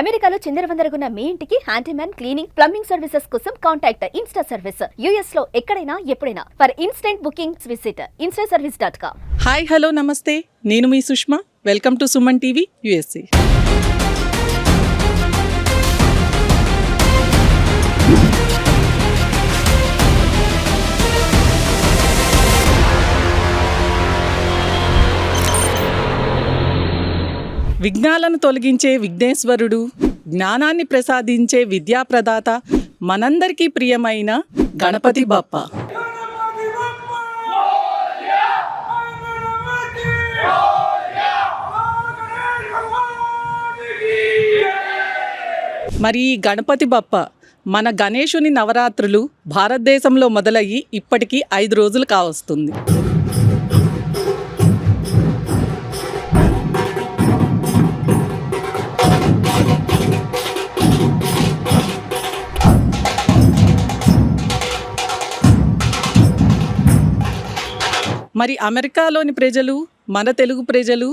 అమెరికాలో చిందరవందరగున్న మీ ఇంటికి హ్యాండీమ్యాన్, క్లీనింగ్, ప్లంబింగ్ సర్వీసెస్ కోసం కాంటాక్ట్ ఇన్స్టా సర్వీస్. యుఎస్ లో ఎక్కడైనా ఎప్పుడైనా for instant bookings visit instaservice.com. Hi hello నమస్తే, నేను మీ Sushma. Welcome to Suman TV USA. విఘ్నాలను తొలగించే విఘ్నేశ్వరుడు, జ్ఞానాన్ని ప్రసాదించే విద్యాప్రదాత, మనందరికీ ప్రియమైన గణపతి బప్ప. మరి ఈ గణపతి బప్ప మన గణేశుని నవరాత్రులు భారతదేశంలో మొదలయ్యి ఇప్పటికీ 5 రోజులు కావస్తుంది. మరి అమెరికాలోని ప్రజలు, మన తెలుగు ప్రజలు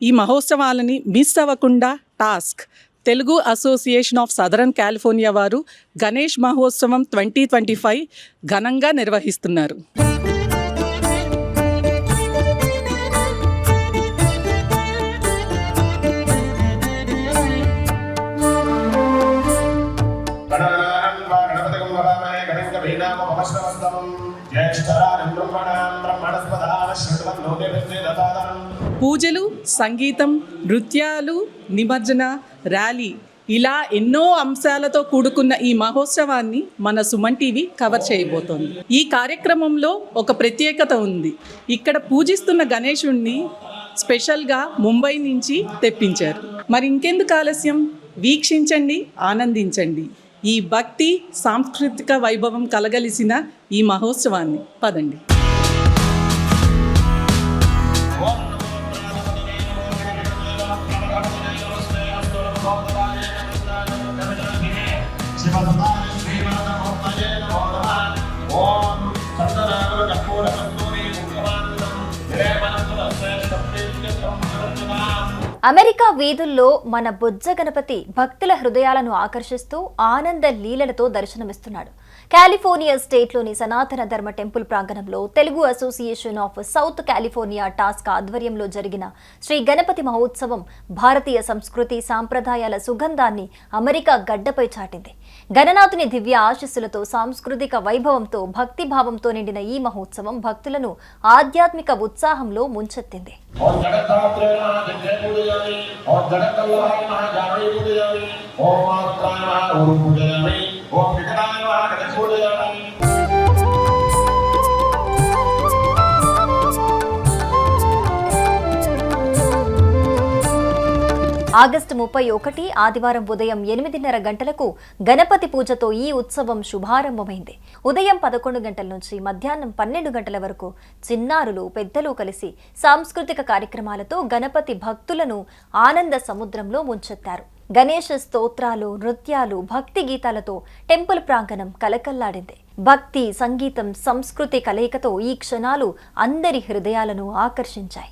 ఈ మహోత్సవాలని మిస్ అవ్వకుండా task Telugu association of southern California వారు గణేష్ మహోత్సవం 2025 ఘనంగా నిర్వహిస్తున్నారు. పూజలు, సంగీతం, నృత్యాలు, నిమజ్జన, ర్యాలీ ఇలా ఎన్నో అంశాలతో కూడుకున్న ఈ మహోత్సవాన్ని మన సుమన్ టీవీ కవర్ చేయబోతోంది. ఈ కార్యక్రమంలో ఒక ప్రత్యేకత ఉంది. ఇక్కడ పూజిస్తున్న గణేశుణ్ణి స్పెషల్గా ముంబై నుంచి తెప్పించారు. మరి ఇంకెందుకు ఆలస్యం, వీక్షించండి, ఆనందించండి ఈ భక్తి సాంస్కృతిక వైభవం కలగలిసిన ఈ మహోత్సవాన్ని. పదండి. అమెరికా వీధుల్లో మన బొజ్జ గణపతి భక్తుల హృదయాలను ఆకర్షిస్తూ ఆనంద లీలలతో దర్శనమిస్తున్నాడు. కాలిఫోర్నియా స్టేట్లోని సనాతన ధర్మ టెంపుల్ ప్రాంగణంలో Telugu association of south California task ఆధ్వర్యంలో జరిగిన శ్రీ గణపతి మహోత్సవం భారతీయ సంస్కృతి సాంప్రదాయాల సుగంధాన్ని అమెరికా గడ్డపై చాటింది. గణనాథుని దివ్య ఆశీస్సులతో సాంస్కృతిక వైభవంతో భక్తిభావంతో నిండిన ఈ మహోత్సవం భక్తులను ఆధ్యాత్మిక ఉత్సాహంలో ముంచెత్తింది. ఆగస్టు 31 ఆదివారం ఉదయం 8:30 గంటలకు గణపతి పూజతో ఈ ఉత్సవం శుభారంభమైంది. ఉదయం 11 గంటల నుంచి మధ్యాహ్నం 12 గంటల వరకు చిన్నారులు, పెద్దలు కలిసి సాంస్కృతిక కార్యక్రమాలతో గణపతి భక్తులను ఆనంద సముద్రంలో ముంచెత్తారు. గణేష స్తోత్రాలు, నృత్యాలు, భక్తి గీతాలతో టెంపుల్ ప్రాంగణం కలకల్లాడింది. భక్తి, సంగీతం, సంస్కృతి కలయికతో ఈ క్షణాలు అందరి హృదయాలను ఆకర్షించాయి.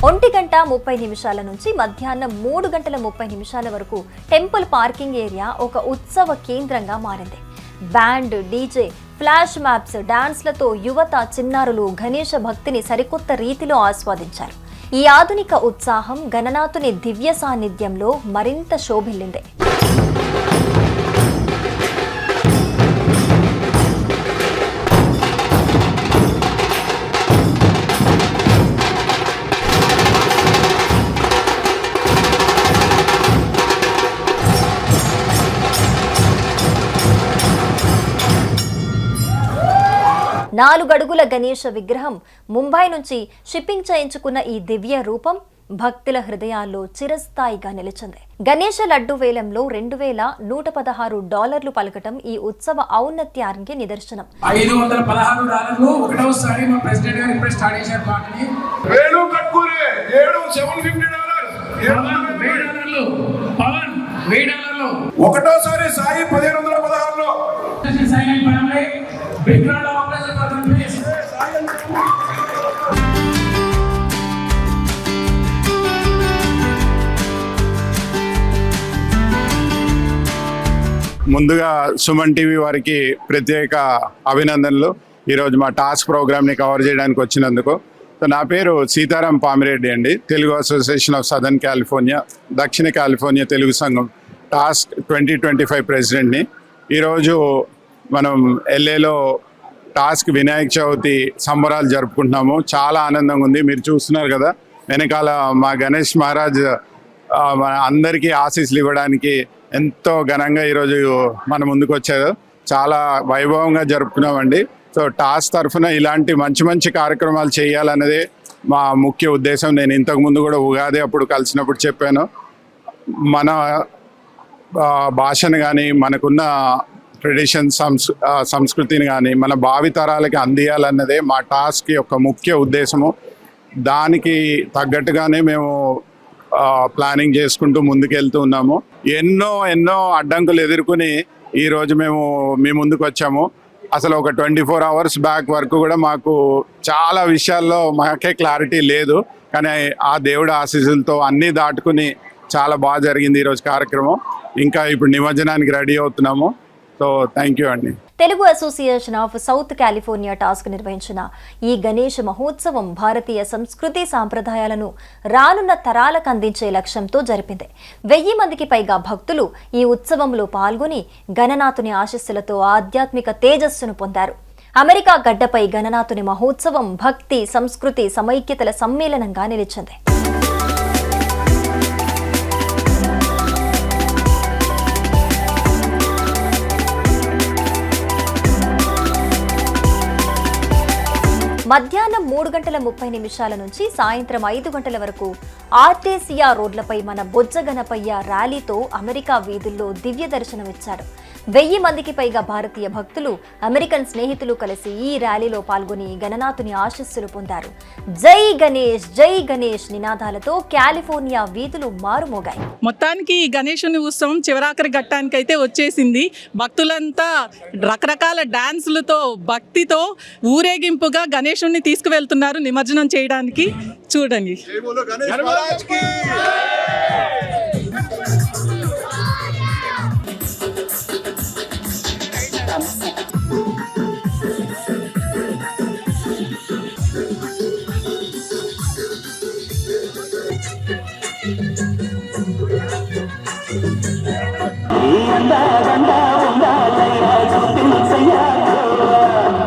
ఒంటి గంట 30 నిమిషాల నుంచి మధ్యాహ్నం 3 గంటల 30 నిమిషాల వరకు టెంపుల్ పార్కింగ్ ఏరియా ఒక ఉత్సవ కేంద్రంగా మారింది. బ్యాండ్, డీజే, ఫ్లాష్ మ్యాప్స్, డాన్స్లతో యువత, చిన్నారులు గణేశ భక్తిని సరికొత్త రీతిలో ఆస్వాదించారు. ఈ ఆధునిక ఉత్సాహం గణనాథుని దివ్య సాన్నిధ్యంలో మరింత శోభిల్లింది. నాలుగు అడుగుల గణేశ విగ్రహం ముంబై నుంచి షిప్పింగ్ చేయించుకున్న ఈ దివ్య రూపం భక్తుల హృదయాల్లో చిరస్థాయిగా నిలిచింది. గణేశ లడ్డు వేలంలో $2,116 పలకటం ఈ ఉత్సవ ఔన్నత్యానికి నిదర్శనం. $516 ఒకటోసారి మా ప్రెసిడెంట్ గారు ఇప్పుడే స్టార్ట్ చేశారు. పాటని $750 పవన్ $1000 ఒకటోసారి సాయి 1516లో silent family big round of applause for them please. ముందుగా సుమన్ టీవీ వారికి ప్రత్యేక అభినందనలు. ఈరోజు మా టాస్క్ ప్రోగ్రామ్ని కవర్ చేయడానికి వచ్చినందుకు. సో నా పేరు సీతారాం పామిరెడ్డి అండి, Telugu association of southern California, దక్షిణ కాలిఫోర్నియా తెలుగు సంఘం టాస్క్ 2025 ప్రెసిడెంట్ని. ఈరోజు మనం ఎల్ఏలో టాస్క్ వినాయక చవితి సంబరాలు జరుపుకుంటున్నాము. చాలా ఆనందంగా ఉంది. మీరు చూస్తున్నారు కదా వెనకాల మా గణేష్ మహారాజ్ మన అందరికీ ఆశీస్సులు ఇవ్వడానికి ఎంతో ఘనంగా ఈరోజు మన ముందుకు వచ్చారు. చాలా వైభవంగా జరుపుకున్నామండి. సో టాస్క్ తరఫున ఇలాంటి మంచి మంచి కార్యక్రమాలు చేయాలన్నదే మా ముఖ్య ఉద్దేశం. నేను ఇంతకుముందు కూడా ఉగాది అప్పుడు కలిసినప్పుడు చెప్పాను, మన భాషను కానీ మనకున్న ట్రెడిషన్ సంస్కృతిని కానీ మన భావితరాలకి అందియాలన్నదే మా టాస్క్ యొక్క ముఖ్య ఉద్దేశము. దానికి తగ్గట్టుగానే మేము ప్లానింగ్ చేసుకుంటూ ముందుకెళ్తూ ఉన్నాము. ఎన్నో అడ్డంకులు ఎదుర్కొని ఈరోజు మేము మీ ముందుకు వచ్చాము. అసలు ఒక 24 hours బ్యాక్ వరకు కూడా మాకు చాలా విషయాల్లో మాకే క్లారిటీ లేదు, కానీ ఆ దేవుడి ఆశీస్సులతో అన్నీ దాటుకుని చాలా బాగా జరిగింది ఈరోజు కార్యక్రమం. ఇంకా ఇప్పుడు నిమజ్జనానికి రెడీ అవుతున్నాము. సో థ్యాంక్ యూ అండి. Telugu association of south California task నిర్వహించిన ఈ గణేష్ మహోత్సవం భారతీయ సంస్కృతి సాంప్రదాయాలను రానున్న తరాలకు అందించే లక్ష్యంతో జరిపింది. 1000 మందికి పైగా భక్తులు ఈ ఉత్సవంలో పాల్గొని గణనాథుని ఆశీస్సులతో ఆధ్యాత్మిక తేజస్సును పొందారు. అమెరికా గడ్డపై గణనాథుని మహోత్సవం భక్తి, సంస్కృతి, సమైక్యతల సమ్మేళనంగా నిలిచింది. మధ్యాహ్నం 3:30 నుంచి సాయంత్రం 5 గంటల వరకు ఆర్టేసియా రోడ్లపై మన బొజ్జ గణపయ్య ర్యాలీతో అమెరికా వీధుల్లో దివ్య దర్శనమిచ్చాడు. 1000 మందికి పైగా భారతీయ భక్తులు, అమెరికన్ స్నేహితులు కలిసి ఈ ర్యాలీలో పాల్గొని గణనాథుని ఆశీస్సులు పొందారు. జై గణేష్ నినాదాలతో కాలిఫోర్నియా వీధులు మారుమోగాయి. మొత్తానికి ఈ గణేశుని ఉత్సవం చివరాఖరి ఘట్టానికైతే వచ్చేసింది. భక్తులంతా రకరకాల డాన్సులతో భక్తితో ఊరేగింపుగా గణేశుని తీసుకువెళ్తున్నారు నిమజ్జనం చేయడానికి. చూడండి.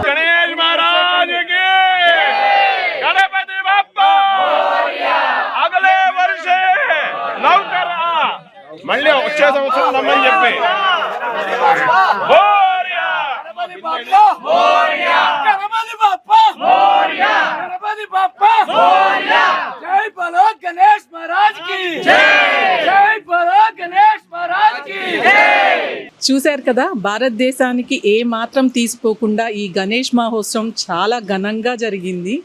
गणेश महाराज की गणपति बाप्पा अगले वर्ष लवकर मళ్ళీ వచ్చే సంవత్సరం రమ్మని చెప్పి జై బలో గణేష్ మహారాజ్ కి జై బలో గణేష్ మహారాజ్ కి చూశారు కదా, భారతదేశానికి ఏ మాత్రం తీసుకోకుండా ఈ గణేష్ మహోత్సవం చాలా ఘనంగా జరిగింది.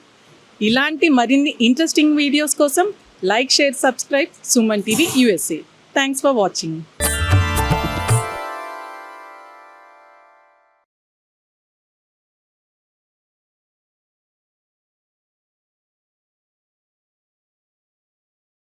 ఇలాంటి మరిన్ని ఇంట్రెస్టింగ్ వీడియోస్ కోసం like, share, subscribe Suman TV USA. Thanks for watching.